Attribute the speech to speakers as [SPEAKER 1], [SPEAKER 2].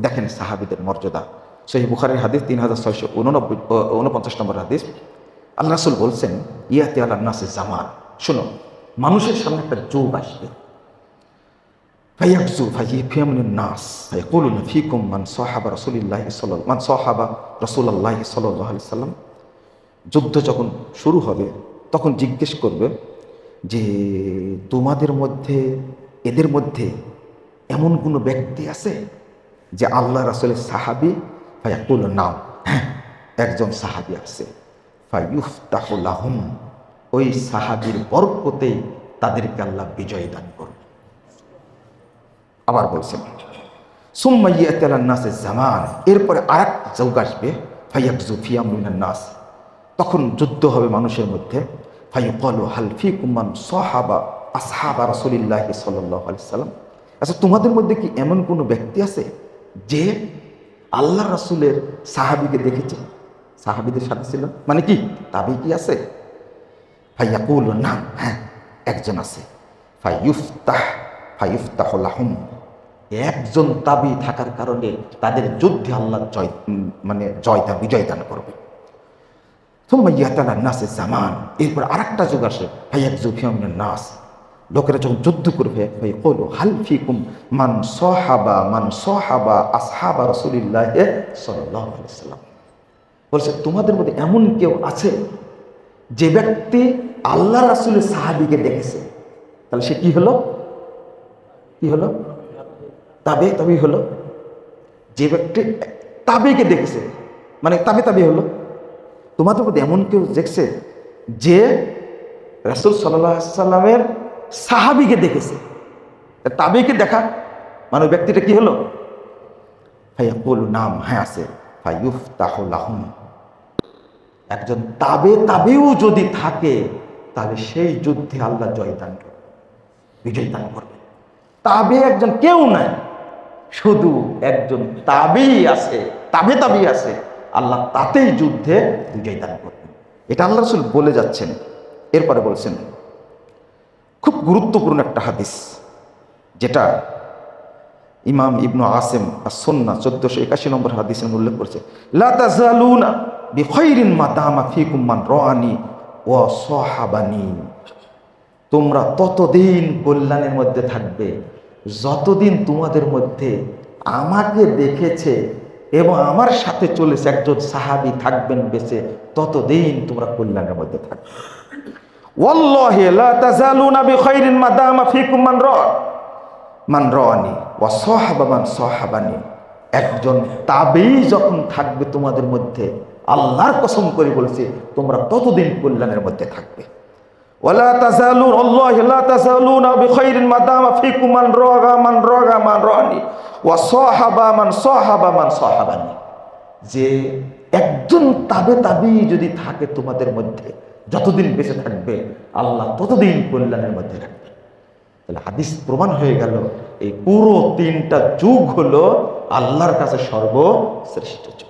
[SPEAKER 1] দেখেন সাহাবীদের মর্যাদা। সহিহ বুখারীর হাদিস 3649 নম্বর হাদিস। আল্লাহ রাসূল বলছেন, ইয়াতি আলান নাসি জামান, শোনো, মানুষের সামনে একটা যুগ আসবে, ফায়াকজু ফায়াফিয়ামুন নাস ফায়াকুলুনা ফীকুম মান সাহাবা রাসূলুল্লাহি সাল্লাল্লাহু আলাইহি সাল্লাম। যুদ্ধ যখন শুরু হবে তখন জিজ্ঞেস করবে যে তোমাদের মধ্যে, এদের মধ্যে এমন কোনো ব্যক্তি আছে যে আল্লাহ রাসূলের সাহাবী? ফায়াকুল নাম, হ্যাঁ, একজন সাহাবী আছে। ফায়ুফতাহু লাহুম, ওই সাহাবীর বরকতেই তাদেরকে আল্লাহ বিজয় দান করবে। আবার বলছেন, সুম্মা ইয়াতি আলান নাসি জামান, এরপরে আরেকটা যুগ আসবে, ফায়াকজু ফিয়ামিনান নাস, তখন যুদ্ধ হবে মানুষের মধ্যে। ফায়ুকালু হাল ফীকুম মান সাহাবা আসহাবা রাসূলিল্লাহি সাল্লাল্লাহু আলাইহি সাল্লাম, আচ্ছা তোমাদের মধ্যে কি এমন কোনো ব্যক্তি আছে যে আল্লাহ রাসূলের সাহাবীকে দেখেছে, সাহাবীদের সাথে ছিল, মানে কি তাবি কি আছে? ফায়াকুলু নাম, হ্যাঁ, একজন আছে। ফায়ুফতাহু লাহুম, একজন তাবি থাকার কারণে তাদের যুদ্ধে আল্লাহ বিজয় দান করবে। সুম্মা ইয়াতি আলান নাসি জামান, এরপর আরেকটা যুগ আসে, ফায়াকজু ফিয়ামিনান নাস, লোকেরা যখন যুদ্ধ করবে, ফায়াকুলু হাল ফীকুম মান সাহাবা আসহাবা রাসূলিল্লাহি সাল্লাল্লাহু আলাইহি সাল্লাম, বলছে তোমাদের মধ্যে এমন কেউ আছে যে ব্যক্তি আল্লাহ রাসূলের সাহাবীকে দেখেছে? তাহলে সে কি হলো? তাবি হলো। যে ব্যক্তি তাবিকে দেখেছে, মানে তাবি হলো। তোমাদের মধ্যে এমন কেউ দেখছে যে রাসূল সাল্লাল্লাহু আলাইহি সাল্লামের সাহাবীকে দেখেছে? তাবিকে দেখা মানে ওই ব্যক্তিটা কি হলো? ফায়াকুলু নাম, হ্যাঁ আছে। ফায়ুফতাহু লাহুম, একজন তাবেও যদি থাকে তাহলে সেই যুদ্ধে আল্লাহ বিজয় দান করবে। তাবে একজন কেউ নাই, শুধু একজন তাবি আছে, তাবি আছে, আল্লাহ তাতেই যুদ্ধে বিজয় দান করবেন। এটা আল্লাহ রাসূল বলে যাচ্ছেন। এরপরে বলছেন খুব গুরুত্বপূর্ণ একটা হাদিস, যেটা ইমাম ইবনু আসিম আস-সুন্নাহ 1481 নম্বর হাদিসের উল্লেখ করছে, লা তাযালুনা বিখাইরিন মা দামা ফীকুম মান রাআনি ওয়া সাহাবানি, তোমরা ততদিন কল্যাণের মধ্যে থাকবে যতদিন তোমাদের মধ্যে আমাকে দেখেছে এবং আমার সাথে চলেছে একজন সাহাবী থাকবেন বেঁচে, ততদিন তোমরা কল্যাণের মধ্যে থাকবে। ওয়াল্লাহি লা তাযালুনা বিখাইরিন মা দামা ফীকুম মান রাআনি ওয়া সাহাবা মান সাহাবানি, একজন তাবেঈ যখন থাকবে তোমাদের মধ্যে, আল্লাহর কসম করে বলছে তোমরা ততদিন কল্যাণের মধ্যে থাকবে। ওয়ালা তাযালুন আল্লাহি লা তাযালুনা বিখাইরিন মা দামা ফীকুম মান রাআনি ওয়া সাহাবা মান সাহাবানি, যে একজন তাবি যদি থাকে তোমাদের মধ্যে, যতদিন বেঁচে থাকবে আল্লাহ ততদিন কল্যাণের মধ্যে রাখবে। তাহলে হাদিস প্রমাণ হয়ে গেল এই পুরো 3টা যুগ হলো আল্লাহর কাছে সর্বশ্রেষ্ঠ যুগ।